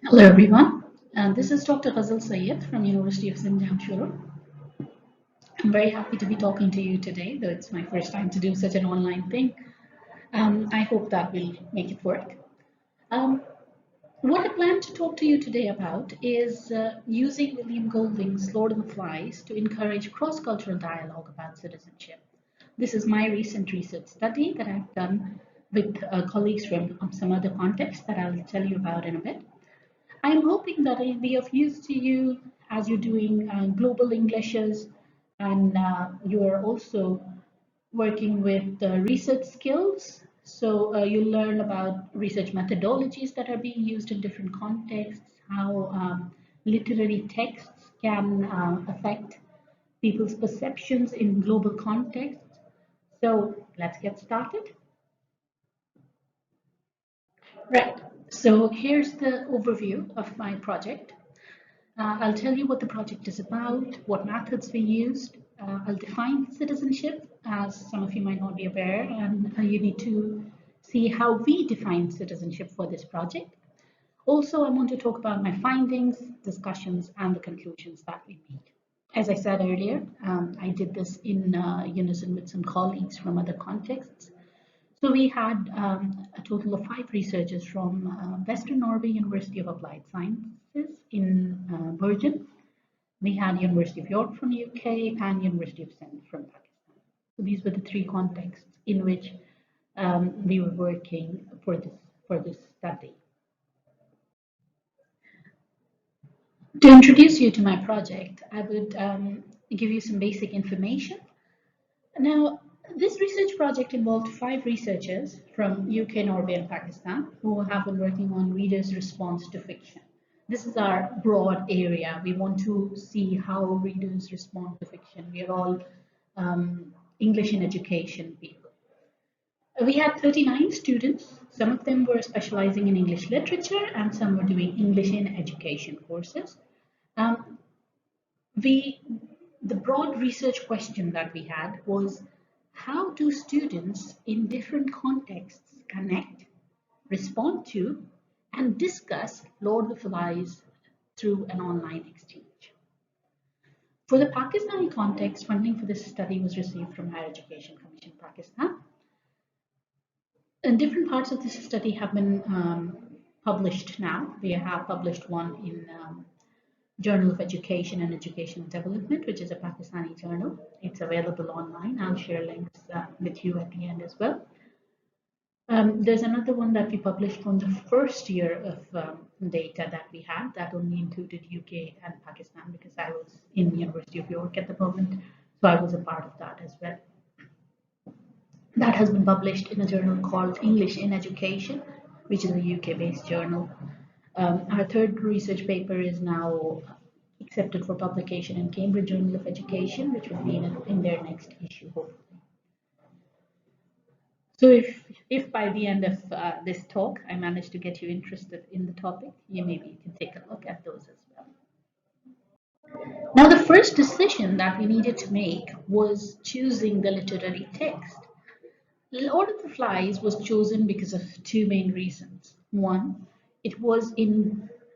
Hello everyone, and this is Dr. Fazal Sayed from University of Zinjan. I'm very happy to be talking to you today, though it's my first time to do such an online thing. I hope that will make it work. Um, what I plan to talk to you today about is using William Golding's Lord of the Flies to encourage cross-cultural dialogue about citizenship. This is my recent research study that I've done with colleagues from some other contexts that I'll tell you about in a bit. I'm hoping that it'll be of use to you as you're doing global Englishes and you're also working with research skills. So you'll learn about research methodologies that are being used in different contexts, how literary texts can affect people's perceptions in global contexts. So let's get started. Right. So here's the overview of my project. I'll tell you what the project is about, what methods we used. I'll define citizenship, as some of you might not be aware, and you need to see how we define citizenship for this project. Also, I want to talk about my findings, discussions, and the conclusions that we made. As I said earlier, I did this in unison with some colleagues from other contexts. So we had a total of 5 researchers from Western Norway University of Applied Sciences in Bergen. We had University of York from UK and University of Sindh from Pakistan. So these were the 3 contexts in which we were working for this study. To introduce you to my project, I would give you some basic information. Now, this research project involved 5 researchers from UK, Norway, and Pakistan who have been working on readers' response to fiction. This is our broad area. We want to see how readers respond to fiction. We are all English in education people. We had 39 students. Some of them were specializing in English literature and some were doing English in education courses. Um, we the broad research question that we had was, how do students in different contexts connect, respond to, and discuss Lord of the Flies through an online exchange? For the Pakistani context, funding for this study was received from Higher Education Commission Pakistan. And different parts of this study have been published now. We have published one in Journal of Education and Educational Development, which is a Pakistani journal. It's available online. I'll share links with you at the end as well. There's another one that we published from the first year of data that we had that only included UK and Pakistan because I was in University of York at the moment, so I was a part of that as well. That has been published in a journal called English in Education, which is a UK-based journal. Our third research paper is now accepted for publication in Cambridge Journal of Education, which will be in their next issue, hopefully. So if by the end of this talk I manage to get you interested in the topic, maybe you can take a look at those as well. Now, the first decision that we needed to make was choosing the literary text. Lord of the Flies was chosen because of 2 main reasons. One, it was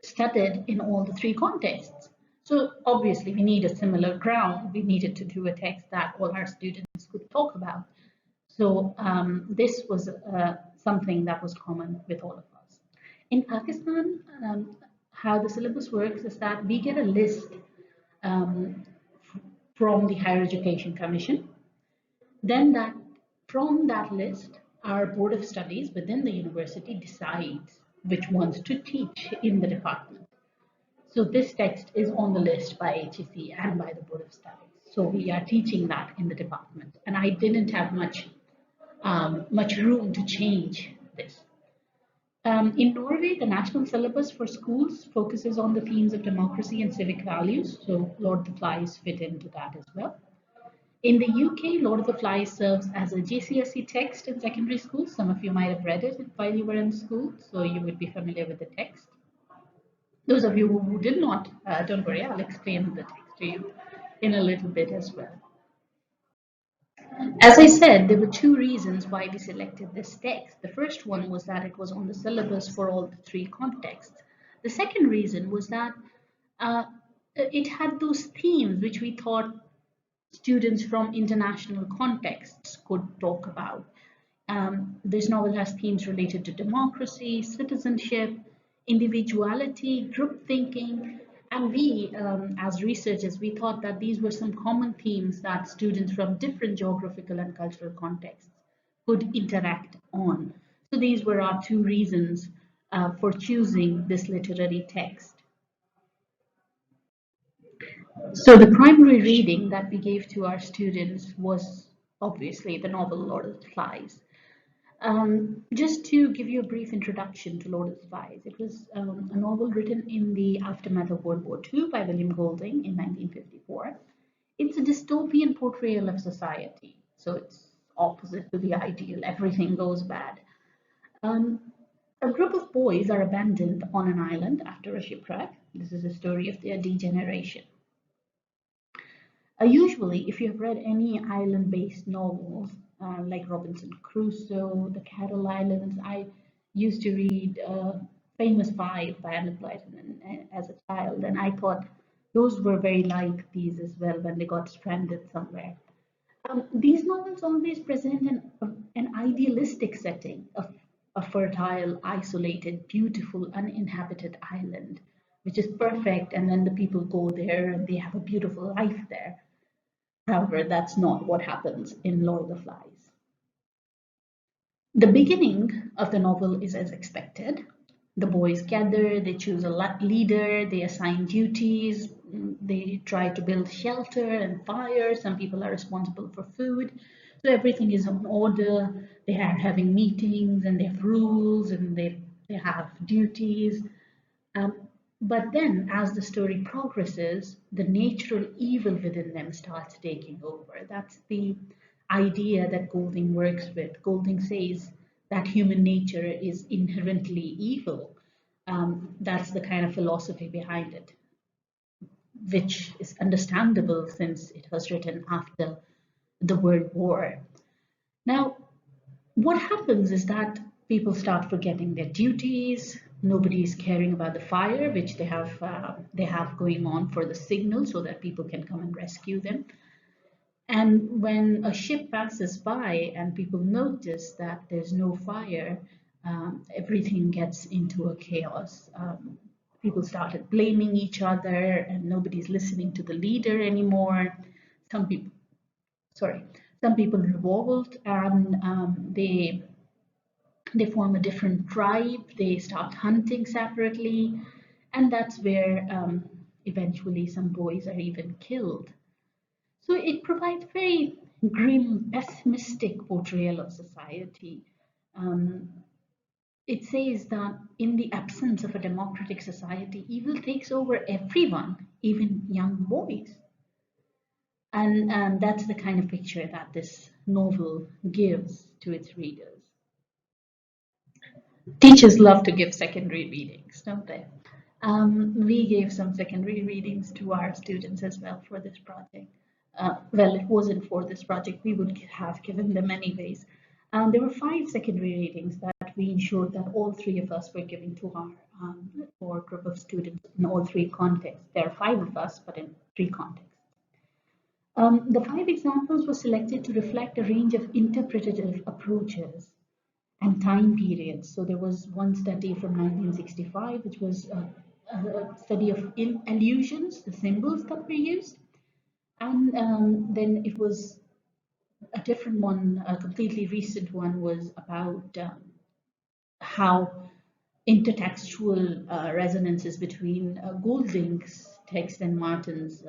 studied in all the 3 contexts. So obviously we need a similar ground. We needed to do a text that all our students could talk about. So this was something that was common with all of us. In Pakistan, how the syllabus works is that we get a list um, from the Higher Education Commission. Then from that list, our Board of Studies within the university decides which ones to teach in the department. So this text is on the list by HEC and by the Board of Studies. So we are teaching that in the department. And I didn't have much room to change this. In Norway, the national syllabus for schools focuses on the themes of democracy and civic values. So Lord of the Flies fit into that as well. In the UK, Lord of the Flies serves as a GCSE text in secondary school. Some of you might have read it while you were in school, so you would be familiar with the text. Those of you who did not, don't worry, I'll explain the text to you in a little bit as well. As I said, there were 2 reasons why we selected this text. The first one was that it was on the syllabus for all the 3 contexts. The second reason was that uh, it had those themes which we thought students from international contexts could talk about. This novel has themes related to democracy, citizenship, individuality, group thinking, and we, as researchers, we thought that these were some common themes that students from different geographical and cultural contexts could interact on. So these were our two reasons for choosing this literary text. So the primary reading that we gave to our students was obviously the novel Lord of the Flies. Just to give you a brief introduction to Lord of the Flies, it was a novel written in the aftermath of World War II by William Golding in 1954. It's a dystopian portrayal of society, so it's opposite to the ideal, everything goes bad. Um, a group of boys are abandoned on an island after a shipwreck. This is a story of their degeneration. Usually, if you've read any island-based novels like Robinson Crusoe, The Carol Islands, I used to read Famous Five by Anna Blyton as a child, and I thought those were very like these as well when they got stranded somewhere. These novels always present an idealistic setting of a fertile, isolated, beautiful, uninhabited island, which is perfect, and then the people go there and they have a beautiful life there. However, that's not what happens in Lord of the Flies. The beginning of the novel is as expected. The boys gather, they choose a leader, they assign duties, they try to build shelter and fire. Some people are responsible for food. So everything is in order. They are having meetings and they have rules and they have duties. Um, but then, as the story progresses, the natural evil within them starts taking over. That's the idea that Golding works with. Golding says that human nature is inherently evil. That's the kind of philosophy behind it, which is understandable since it was written after the World War. Now, what happens is that people start forgetting their duties. Nobody is caring about the fire, which they have going on for the signal, so that people can come and rescue them. And when a ship passes by and people notice that there's no fire, everything gets into a chaos. People started blaming each other, and nobody's listening to the leader anymore. Some people, sorry, some people revolt and they form a different tribe, they start hunting separately, and that's where eventually some boys are even killed. So it provides very grim, pessimistic portrayal of society. Um, it says that in the absence of a democratic society, evil takes over everyone, even young boys. And that's the kind of picture that this novel gives to its readers. Teachers love to give secondary readings, don't they? We gave some secondary readings to our students as well for this project. Well, it wasn't for this project, we would have given them anyways. There were 5 secondary readings that we ensured that all 3 of us were giving to our group of students in all 3 contexts. There are 5 of us, but in 3 contexts. The 5 examples were selected to reflect a range of interpretative approaches and time periods. So there was one study from 1965, which was a study of allusions, the symbols that were used. And then it was a different one, a completely recent one, was about how intertextual resonances between Golding's text and Martin's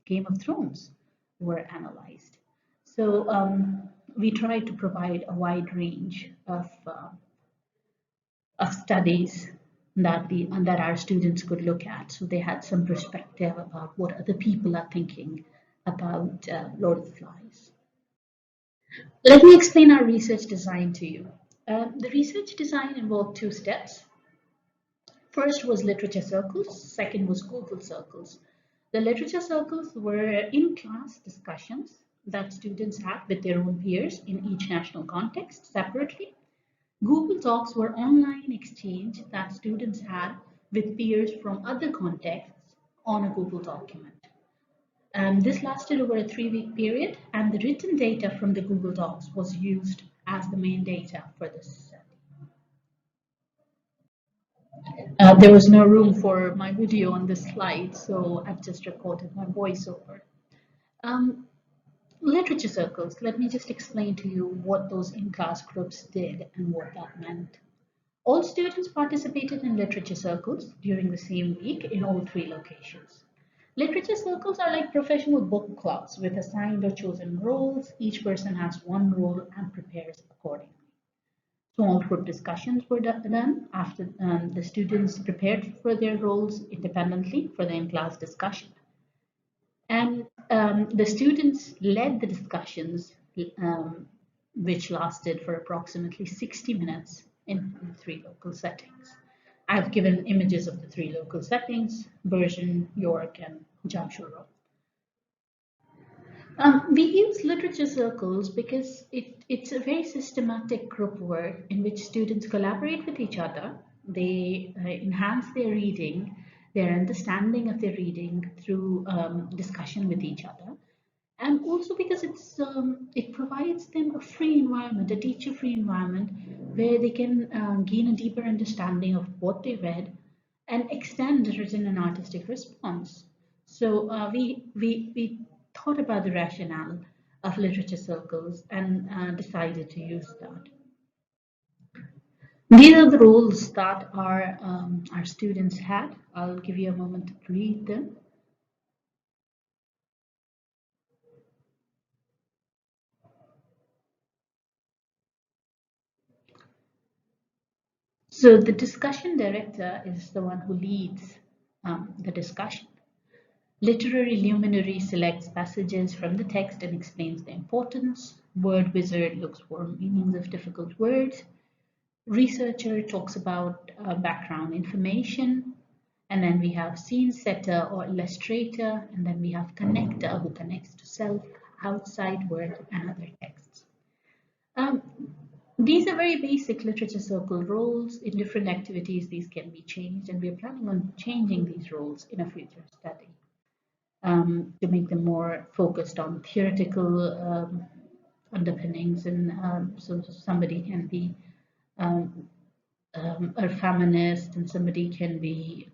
Game of Thrones were analyzed. So we tried to provide a wide range of studies that our students could look at, so they had some perspective about what other people are thinking about Lord of the Flies. Let me explain our research design to you. The research design involved 2 steps. First was literature circles, second was Google circles. The literature circles were in-class discussions that students had with their own peers in each national context separately. Google Docs were online exchange that students had with peers from other contexts on a Google document. This lasted over a 3-week period, and the written data from the Google Docs was used as the main data for this study. There was no room for my video on this slide, so I've just recorded my voiceover. Um, Literature circles, let me just explain to you what those in-class groups did and what that meant. All students participated in literature circles during the same week in all 3 locations. Literature circles are like professional book clubs with assigned or chosen roles. Each person has one role and prepares accordingly. Small group discussions were done after the students prepared for their roles independently for the in-class discussion. And the students led the discussions, which lasted for approximately 60 minutes in 3 local settings. I've given images of the 3 local settings: Bergen, York, and Jamshoro. We use literature circles because it's a very systematic group work in which students collaborate with each other. They enhance their reading, their understanding of their reading through discussion with each other. And also because it provides them a free environment, a teacher-free environment, where they can gain a deeper understanding of what they read and extend the written and artistic response. So we thought about the rationale of literature circles and decided to use that. These are the roles that our students had. I'll give you a moment to read them. So the discussion director is the one who leads the discussion. Literary luminary selects passages from the text and explains the importance. Word wizard looks for meanings of difficult words. Researcher talks about background information. And then we have scene setter or illustrator. And then we have connector who connects to self, outside work, and other texts. These are very basic literature circle roles. In different activities, these can be changed, and we are planning on changing these roles in a future study to make them more focused on theoretical underpinnings. And so somebody can be a feminist, and somebody can be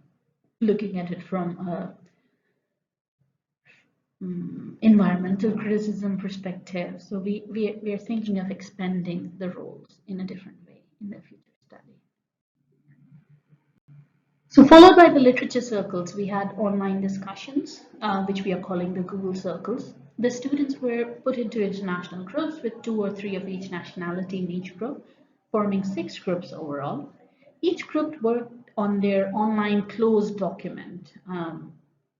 looking at it from a environmental criticism perspective. So we are thinking of expanding the roles in a different way in the future study. So followed by the literature circles, we had online discussions, which we are calling the Google circles. The students were put into international groups with 2 or 3 of each nationality in each group, forming 6 groups overall. Each group worked on their online closed document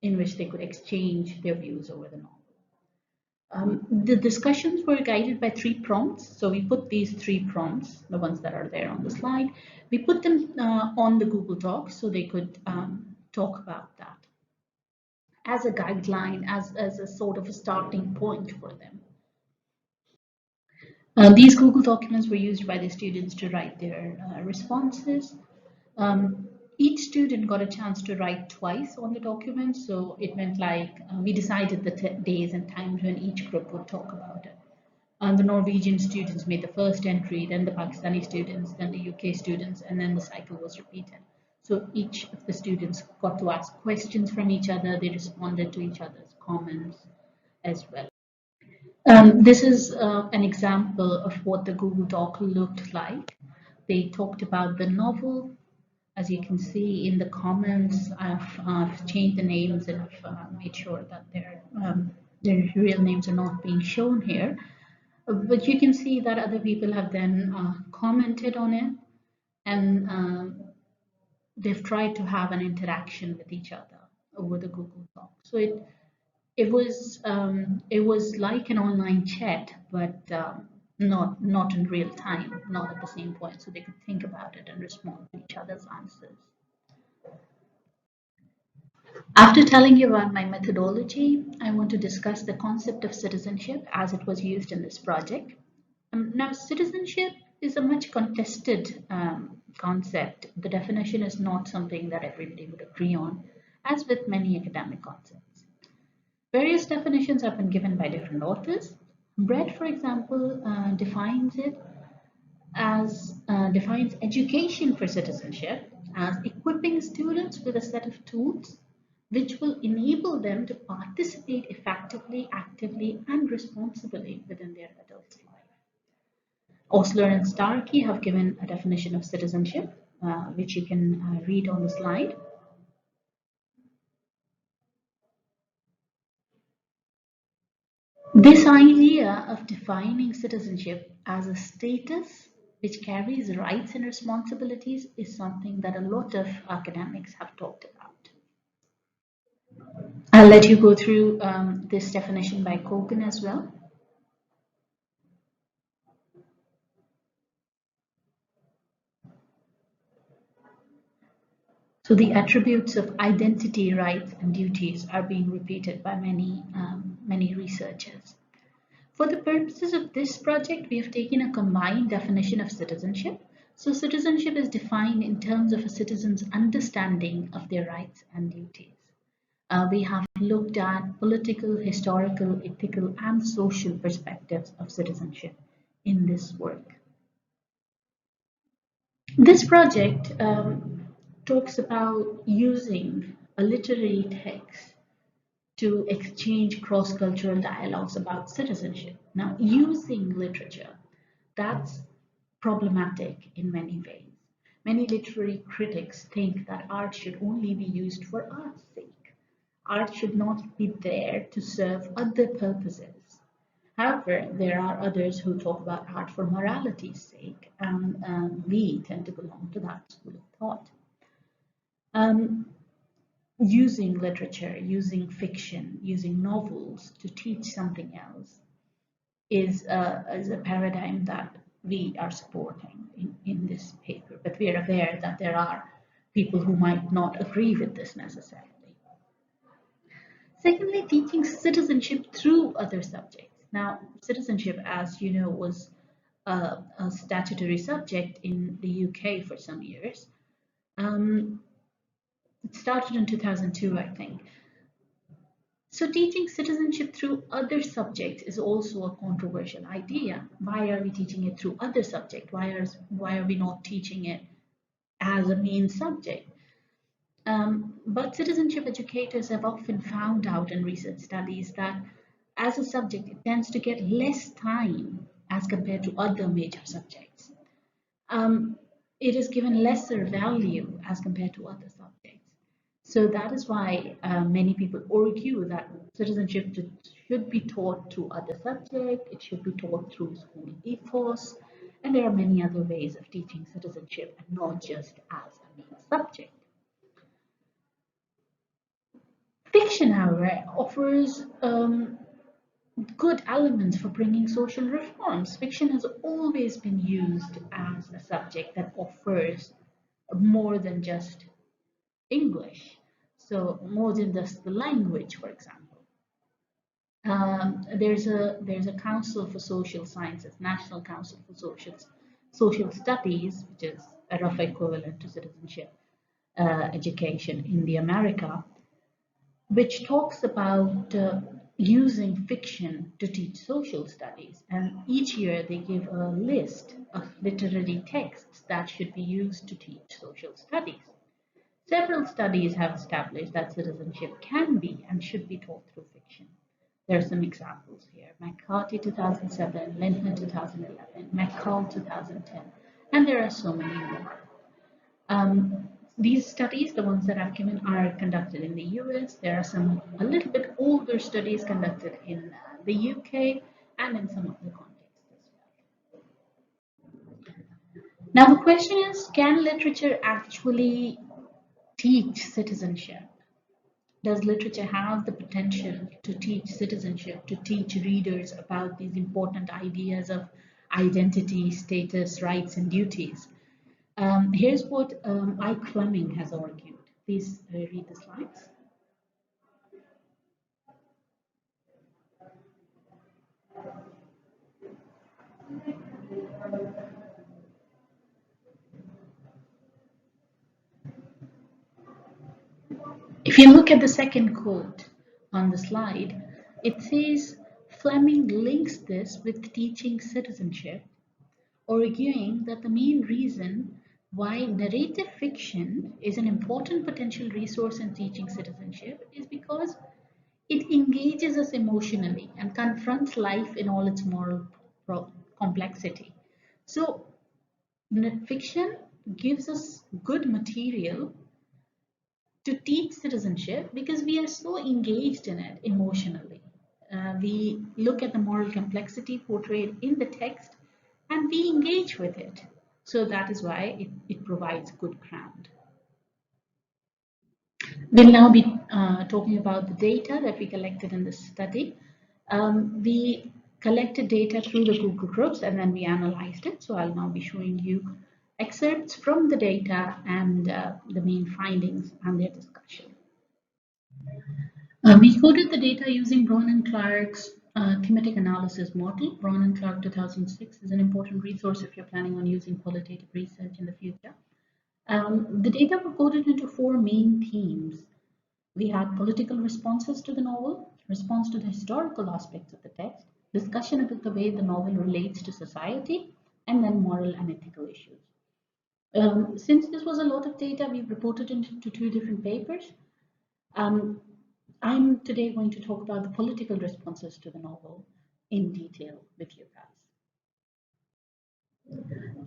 in which they could exchange their views over the novel. The discussions were guided by 3 prompts. So we put these 3 prompts, the ones that are there on the slide, we put them on the Google Docs so they could talk about that as a guideline, as a sort of a starting point for them. These Google documents were used by the students to write their responses. Each student got a chance to write twice on the document, so it meant like we decided the days and times when each group would talk about it. The Norwegian students made the first entry, then the Pakistani students, then the UK students, and then the cycle was repeated. So each of the students got to ask questions from each other. They responded to each other's comments as well. This is an example of what the Google Doc looked like. They talked about the novel. As you can see in the comments, I've changed the names and I've made sure that their real names are not being shown here. But you can see that other people have then commented on it, and they've tried to have an interaction with each other over the Google Doc. So it was like an online chat, but not in real time, not at the same point, so they could think about it and respond to each other's answers. After telling you about my methodology, I want to discuss the concept of citizenship as it was used in this project. Now, citizenship is a much contested concept, the definition is not something that everybody would agree on, as with many academic concepts. Various definitions have been given by different authors. Brett, for example, defines education for citizenship as equipping students with a set of tools which will enable them to participate effectively, actively, and responsibly within their adult life. Osler and Starkey have given a definition of citizenship, which you can read on the slide. This idea of defining citizenship as a status which carries rights and responsibilities is something that a lot of academics have talked about. I'll let you go through this definition by Kogan as well. So the attributes of identity, rights, and duties are being repeated by many researchers. For the purposes of this project, we have taken a combined definition of citizenship. So citizenship is defined in terms of a citizen's understanding of their rights and duties. We have looked at political, historical, ethical, and social perspectives of citizenship in this work. This project talks about using a literary text to exchange cross-cultural dialogues about citizenship. Now, using literature, that's problematic in many ways. Many literary critics think that art should only be used for art's sake. Art should not be there to serve other purposes. However, there are others who talk about art for morality's sake, and we tend to belong to that school of thought. Using literature, using fiction, using novels to teach something else is a paradigm that we are supporting in this paper, but we are aware that there are people who might not agree with this necessarily. Secondly, teaching citizenship through other subjects. Now, citizenship, as you know, was a statutory subject in the UK for some years. It started in 2002, I think. So teaching citizenship through other subjects is also a controversial idea. Why are we teaching it through other subjects? Why are we not teaching it as a main subject? But citizenship educators have often found out in research studies that as a subject, it tends to get less time as compared to other major subjects. It is given lesser value as compared to other subjects. So that is why many people argue that citizenship should be taught through other subjects, it should be taught through school ethos, and there are many other ways of teaching citizenship and not just as a main subject. Fiction, however, offers good elements for bringing social reforms. Fiction has always been used as a subject that offers more than just English, so more than just the language, for example. There's a Council for Social Sciences, National Council for Social Studies, which is a rough equivalent to citizenship education in the America, which talks about using fiction to teach social studies. And each year they give a list of literary texts that should be used to teach social studies. Several studies have established that citizenship can be and should be taught through fiction. There are some examples here. McCarthy 2007, Lindner 2011, McCall 2010, and there are so many more. These studies, the ones that I've given, are conducted in the US. There are some a little bit older studies conducted in the UK and in some other contexts as well. Now the question is, can literature actually teach citizenship? Does literature have the potential to teach citizenship, to teach readers about these important ideas of identity, status, rights, and duties? Here's what Ike Fleming has argued. Please read the slides. If you look at the second quote on the slide, it says Fleming links this with teaching citizenship, arguing that the main reason why narrative fiction is an important potential resource in teaching citizenship is because it engages us emotionally and confronts life in all its moral complexity. So, fiction gives us good material to teach citizenship because we are so engaged in it emotionally. We look at the moral complexity portrayed in the text and we engage with it. So that is why it provides good ground. We'll now be talking about the data that we collected in this study. We collected data through the Google Groups and then we analyzed it. So I'll now be showing you excerpts from the data and the main findings and their discussion. We coded the data using Braun and Clark's thematic analysis model. Braun and Clark 2006 is an important resource if you're planning on using qualitative research in the future. The data were coded into four main themes. We had political responses to the novel, response to the historical aspects of the text, discussion about the way the novel relates to society, and then moral and ethical issues. Since this was a lot of data, we've reported into two different papers. I'm today going to talk about the political responses to the novel in detail with you guys.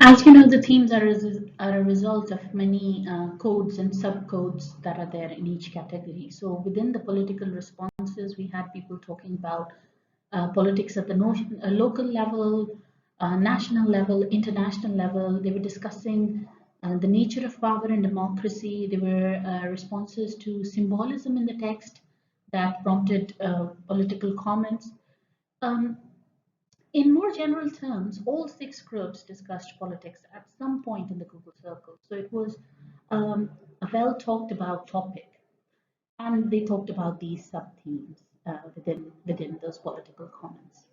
As you know, the themes are a result of many codes and subcodes that are there in each category. So within the political responses, we had people talking about politics at the local level, national level, international level. They were discussing the nature of power and democracy. There were responses to symbolism in the text that prompted political comments. Um, in more general terms, all six groups discussed politics at some point in the Google Circle. So it was a well talked about topic. And they talked about these sub themes within those political comments.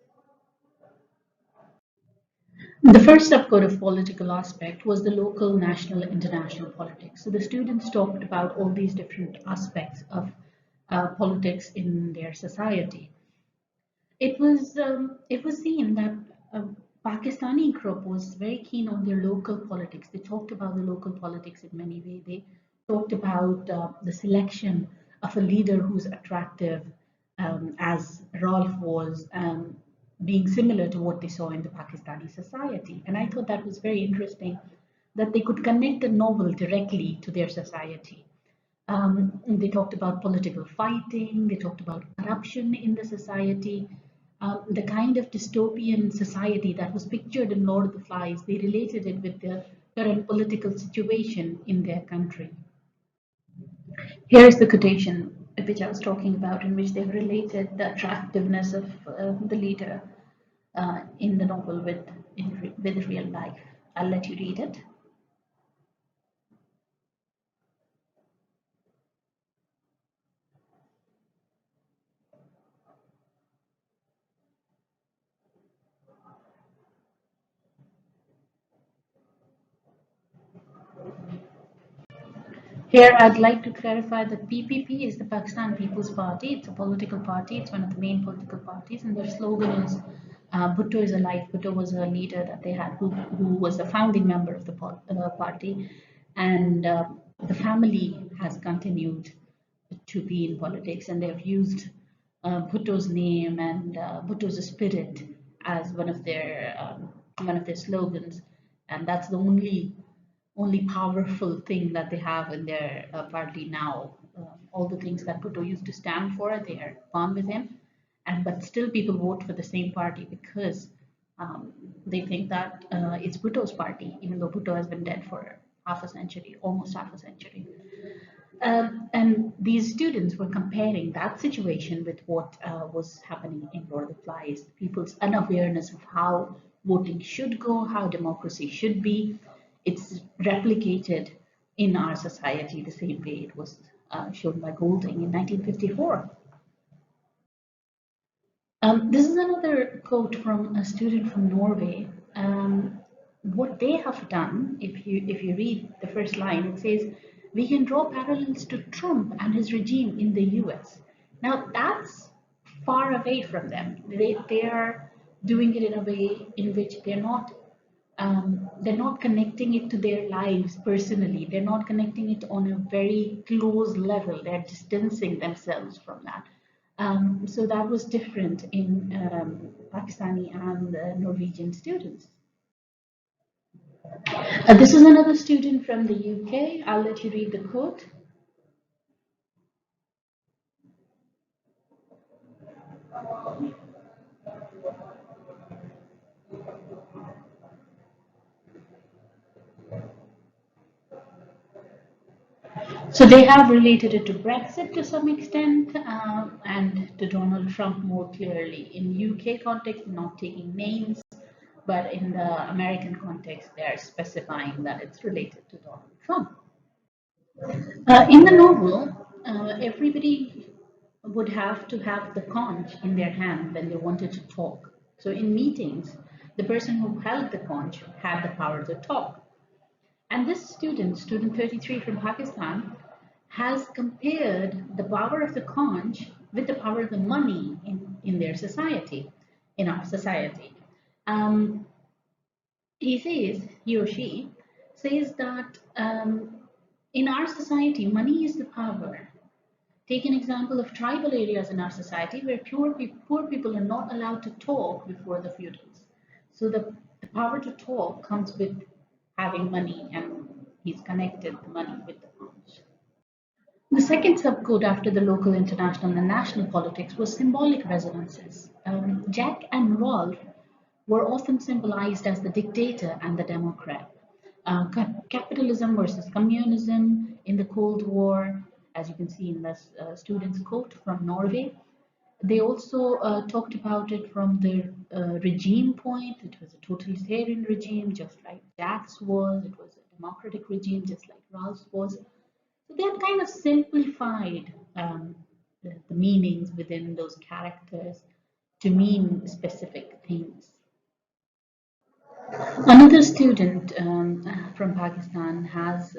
The first subcode of political aspect was the local, national, international politics. So the students talked about all these different aspects of politics in their society. It was seen that a Pakistani group was very keen on their local politics. They talked about the local politics in many ways. They talked about the selection of a leader who's attractive, as Rolf was, being similar to what they saw in the Pakistani society. And I thought that was very interesting that they could connect the novel directly to their society. They talked about political fighting, they talked about corruption in the society, the kind of dystopian society that was pictured in Lord of the Flies. They related it with the current political situation in their country. Here is the quotation which I was talking about, in which they've related the attractiveness of the leader in the novel with real life. I'll let you read it. Here, I'd like to clarify that PPP is the Pakistan People's Party. It's a political party. It's one of the main political parties, and their slogan is "Bhutto is alive." Bhutto was a leader that they had, who was a founding member of the party, and the family has continued to be in politics, and they've used Bhutto's name and Bhutto's spirit as one of their slogans, and that's the only powerful thing that they have in their party now. All the things that Bhutto used to stand for, they are gone with him, and but still people vote for the same party because they think that it's Bhutto's party, even though Bhutto has been dead for half a century, almost half a century. And these students were comparing that situation with what was happening in Lord of the Flies, people's unawareness of how voting should go, how democracy should be. It's replicated in our society the same way it was shown by Golding in 1954. This is another quote from a student from Norway. What they have done, if you read the first line, it says, we can draw parallels to Trump and his regime in the US. Now, that's far away from them. They are doing it in a way in which they're not connecting it to their lives personally. They're not connecting it on a very close level. They're distancing themselves from that. So that was different in Pakistani and Norwegian students. This is another student from the UK. I'll let you read the quote. So they have related it to Brexit to some extent and to Donald Trump more clearly. In UK context, not taking names, but in the American context, they are specifying that it's related to Donald Trump. In the novel, everybody would have to have the conch in their hand when they wanted to talk. So in meetings, the person who held the conch had the power to talk. And this student, student 33 from Pakistan, has compared the power of the conch with the power of the money in their society, in our society. Um, he or she says that in our society, money is the power. Take an example of tribal areas in our society where poor people are not allowed to talk before the feudals. So the power to talk comes with having money, and he's connected the money with the conch. The second subcode after the local, international, and national politics was symbolic resonances. Jack and Rolf were often symbolized as the dictator and the democrat. Capitalism versus communism in the Cold War, as you can see in this student's quote from Norway. They also talked about it from the regime point. It was a totalitarian regime, just like Jack's was. It was a democratic regime, just like Ralph's was. So they had kind of simplified the meanings within those characters to mean specific things. Another student from Pakistan has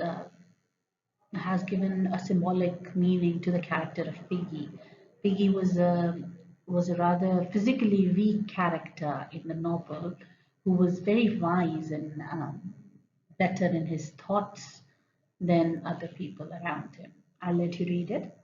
given a symbolic meaning to the character of Piggy. Piggy was a rather physically weak character in the novel who was very wise and better in his thoughts than other people around him. I'll let you read it.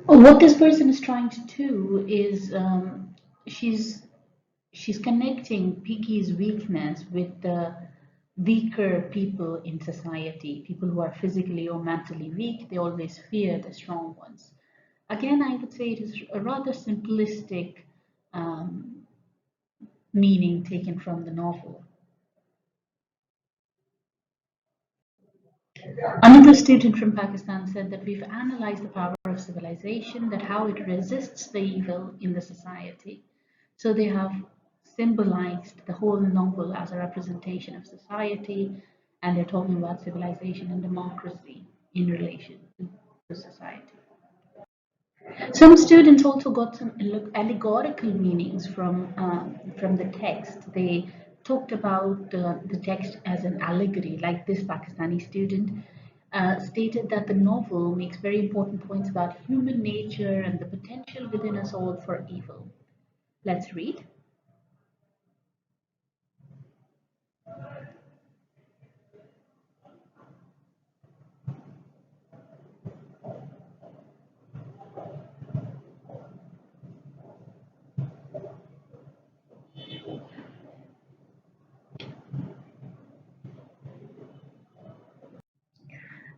What this person is trying to do is she's she's connecting Piggy's weakness with the weaker people in society, people who are physically or mentally weak. They always fear the strong ones. Again, I would say it is a rather simplistic um, meaning taken from the novel. Another student from Pakistan said that we've analyzed the power of civilization, that how it resists the evil in the society. So they have symbolized the whole novel as a representation of society, and they're talking about civilization and democracy in relation to society. Some students also got some allegorical meanings from the text. They talked about the text as an allegory, like this Pakistani student stated that the novel makes very important points about human nature and the potential within us all for evil. Let's read.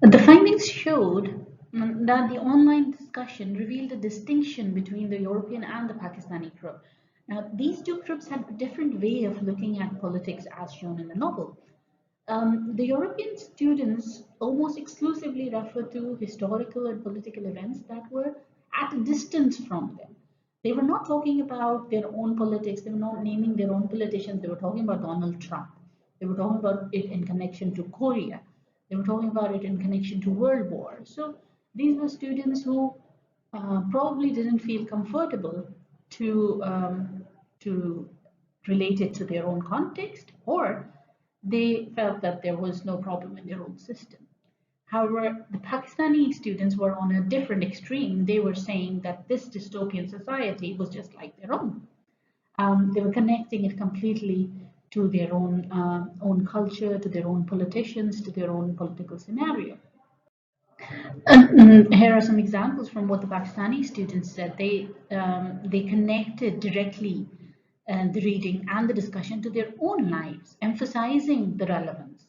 The findings showed that the online discussion revealed a distinction between the European and the Pakistani group. Now, these two groups had a different way of looking at politics as shown in the novel. The European students almost exclusively refer to historical and political events that were at a distance from them. They were not talking about their own politics. They were not naming their own politicians. They were talking about Donald Trump. They were talking about it in connection to Korea. They were talking about it in connection to World War. So these were students who probably didn't feel comfortable to relate it to their own context, or they felt that there was no problem in their own system. However, the Pakistani students were on a different extreme. They were saying that this dystopian society was just like their own. They were connecting it completely to their own culture, to their own politicians, to their own political scenario. Here are some examples from what the Pakistani students said. They connected directly the reading and the discussion to their own lives, emphasizing the relevance.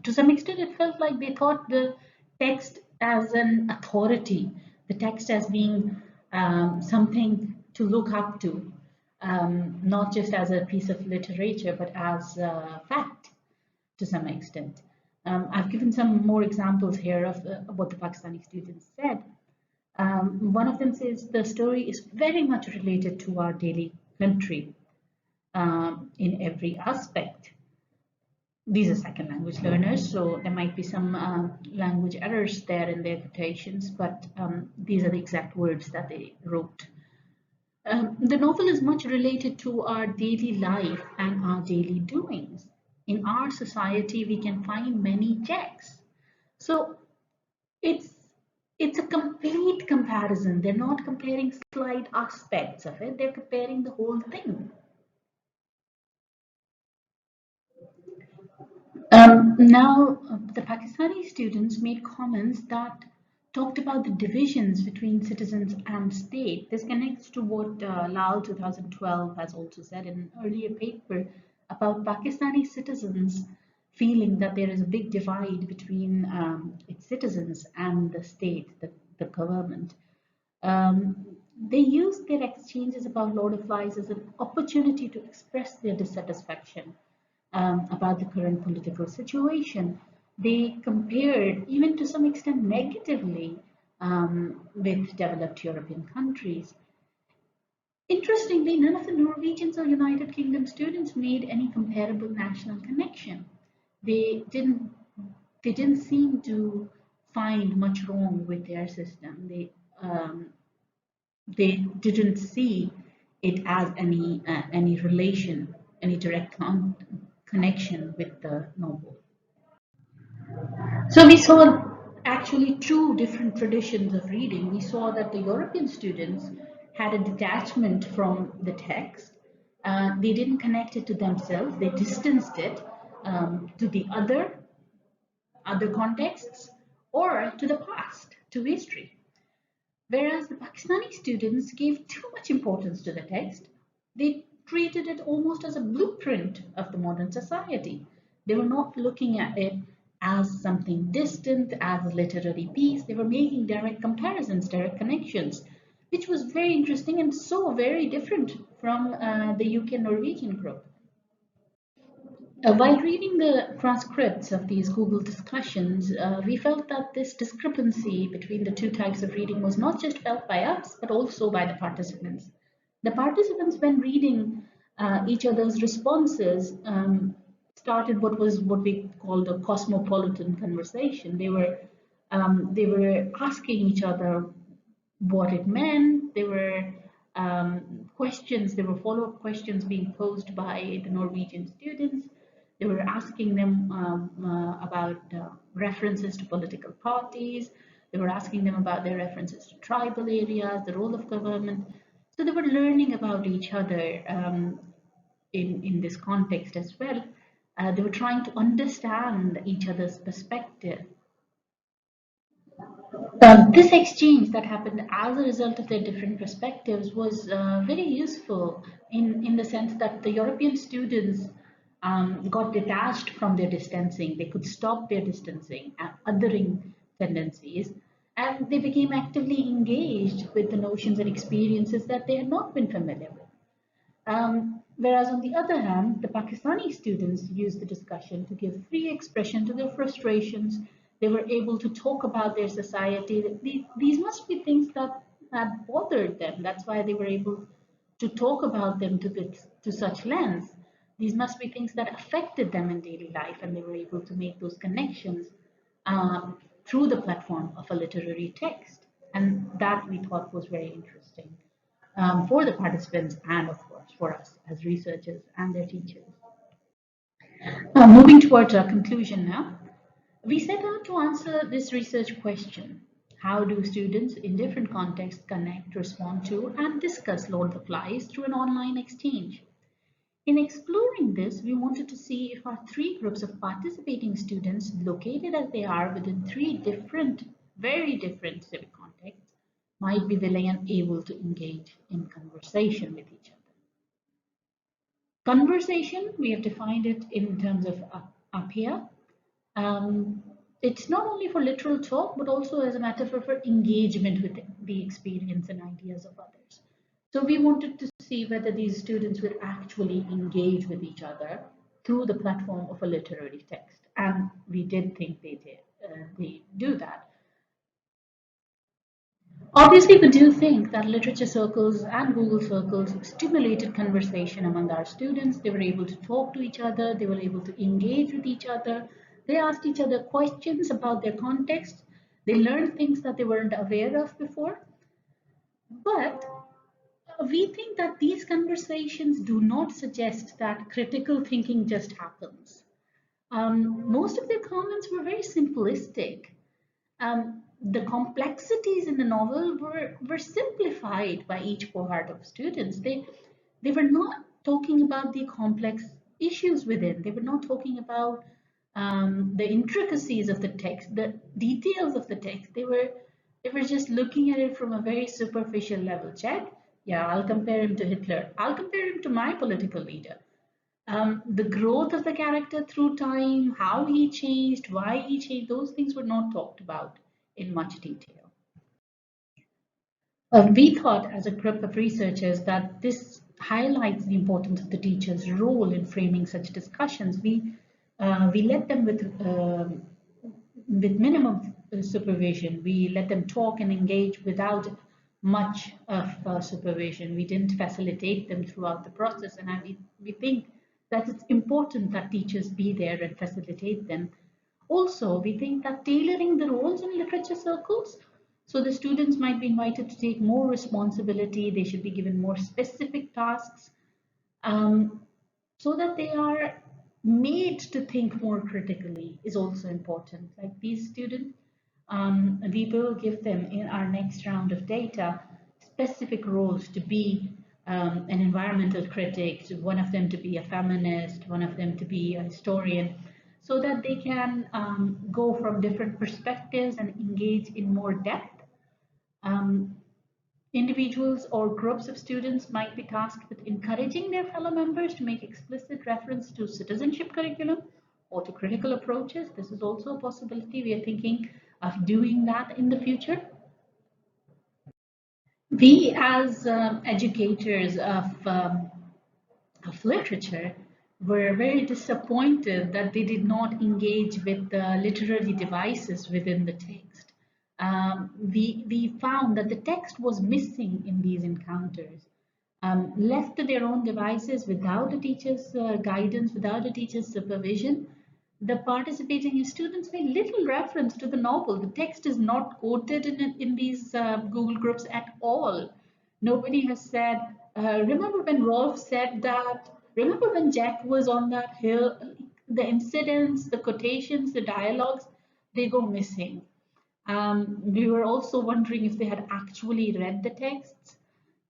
To some extent, it felt like they thought the text as an authority, the text as being something to look up to, not just as a piece of literature, but as a fact to some extent. I've given some more examples here of what the Pakistani students said. One of them says the story is very much related to our daily country in every aspect. These are second language learners, so there might be some language errors there in their quotations, but these are the exact words that they wrote. The novel is much related to our daily life and our daily doings. In our society, we can find many checks. So it's it's a complete comparison. They're not comparing slight aspects of it, they're comparing the whole thing. The Pakistani students made comments that talked about the divisions between citizens and state. This connects to what Lal 2012 has also said in an earlier paper about Pakistani citizens feeling that there is a big divide between its citizens and the state, the government. Um, they used their exchanges about Lord of Lies as an opportunity to express their dissatisfaction about the current political situation. They compared, even to some extent negatively, with developed European countries. Interestingly, none of the Norwegians or United Kingdom students made any comparable national connection. They didn't. They didn't seem to find much wrong with their system. They didn't see it as any relation, any direct connection with the novel. So we saw actually two different traditions of reading. We saw that the European students had a detachment from the text. They didn't connect it to themselves. They distanced it to the other contexts or to the past, to history. Whereas the Pakistani students gave too much importance to the text, they treated it almost as a blueprint of the modern society. They were not looking at it as something distant, as a literary piece. They were making direct comparisons, direct connections, which was very interesting and so very different from the UK Norwegian group. While reading the transcripts of these Google discussions, we felt that this discrepancy between the two types of reading was not just felt by us, but also by the participants. The participants, when reading each other's responses, started what we call the cosmopolitan conversation. They were asking each other what it meant. There were questions, there were follow-up questions being posed by the Norwegian students. They were asking them about references to political parties. They were asking them about their references to tribal areas, the role of government. So they were learning about each other in this context as well. They were trying to understand each other's perspective. This exchange that happened as a result of their different perspectives was very useful in the sense that the European students got detached from their distancing. They could stop their distancing and othering tendencies, and they became actively engaged with the notions and experiences that they had not been familiar with. Whereas on the other hand, the Pakistani students used the discussion to give free expression to their frustrations. They were able to talk about their society. These must be things that that bothered them. That's why they were able to talk about them to such length. These must be things that affected them in daily life, and they were able to make those connections through the platform of a literary text. And that we thought was very interesting for the participants and, of course, for us as researchers and their teachers. Moving towards our conclusion now, we set out to answer this research question. How do students in different contexts connect, respond to, and discuss Lord of the Flies through an online exchange? In exploring this, we wanted to see if our three groups of participating students, located as they are within three different, very different civic contexts, might be willing and able to engage in conversation with each other. Conversation, we have defined it in terms of up here. It's not only for literal talk, but also as a metaphor for engagement with the experience and ideas of others. So we wanted to see whether these students would actually engage with each other through the platform of a literary text. And we did think they do that. Obviously, we do think that literature circles and Google circles stimulated conversation among our students. They were able to talk to each other, they were able to engage with each other. They asked each other questions about their context. They learned things that they weren't aware of before. But we think that these conversations do not suggest that critical thinking just happens. Most of their comments were very simplistic. The complexities in the novel were simplified by each cohort of students. They were not talking about the complex issues within. They were not talking about the intricacies of the text, the details of the text. They were just looking at it from a very superficial level. Check, yeah, I'll compare him to Hitler. I'll compare him to my political leader. The growth of the character through time, how he changed, why he changed, those things were not talked about in much detail. We thought as a group of researchers that this highlights the importance of the teacher's role in framing such discussions. We let them with minimum supervision. We let them talk and engage without much of supervision. We didn't facilitate them throughout the process, and we think that it's important that teachers be there and facilitate them. Also, we think that tailoring the roles in literature circles, so the students might be invited to take more responsibility, they should be given more specific tasks, so that they are made to think more critically is also important. Like these students, we will give them in our next round of data specific roles to be an environmental critic, one of them to be a feminist, one of them to be a historian, so that they can go from different perspectives and engage in more depth. Um, Individuals or groups of students might be tasked with encouraging their fellow members to make explicit reference to citizenship curriculum or to critical approaches. This is also a possibility. We are thinking of doing that in the future. We, as educators of literature, were very disappointed that they did not engage with the literary devices within the text. We found that the text was missing in these encounters. Left to their own devices without a teacher's guidance, without a teacher's supervision, the participating students made little reference to the novel. The text is not quoted in these Google groups at all. Nobody has said, remember when Rolf said that? Remember when Jack was on that hill? The incidents, the quotations, the dialogues, they go missing. We were also wondering if they had actually read the texts.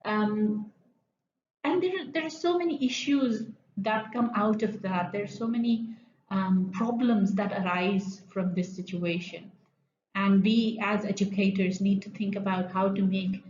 And there are so many issues that come out of that. There are so many problems that arise from this situation. And we, as educators, need to think about how to make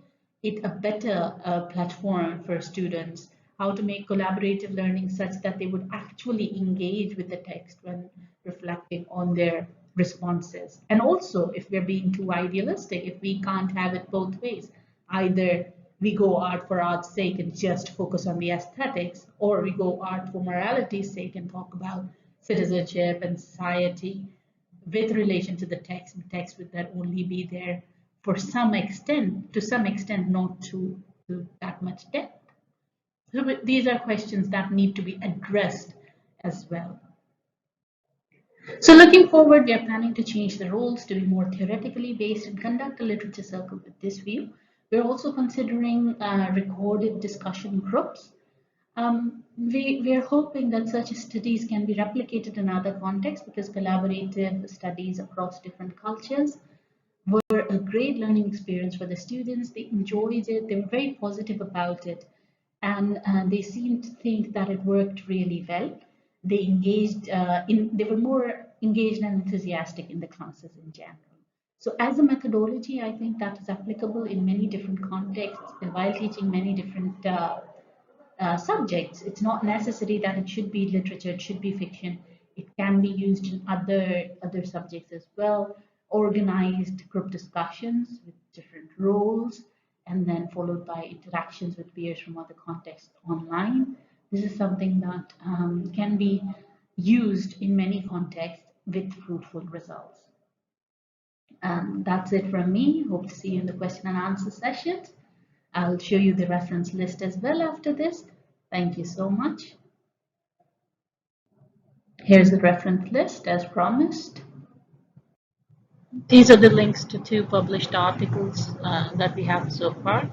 it a better platform for students, how to make collaborative learning such that they would actually engage with the text when reflecting on their responses. And also, if we're being too idealistic, if we can't have it both ways, either we go art for art's sake and just focus on the aesthetics, or we go art for morality's sake and talk about citizenship and society with relation to the text, and the text would then only be there to some extent, not to that much depth. So these are questions that need to be addressed as well. So looking forward, we are planning to change the roles to be more theoretically based and conduct a literature circle with this view. We're also considering recorded discussion groups. We are hoping that such studies can be replicated in other contexts because collaborative studies across different cultures were a great learning experience for the students. They enjoyed it, they were very positive about it, and they seemed to think that it worked really well. They were more engaged and enthusiastic in the classes in general. So as a methodology, I think that is applicable in many different contexts while teaching many different subjects. It's not necessary that it should be literature, it should be fiction. It can be used in other subjects as well. Organized group discussions with different roles, and then followed by interactions with peers from other contexts online. This is something that can be used in many contexts with fruitful results. That's it from me. Hope to see you in the question and answer sessions. I'll show you the reference list as well after this. Thank you so much. Here's the reference list as promised. These are the links to 2 published articles that we have so far.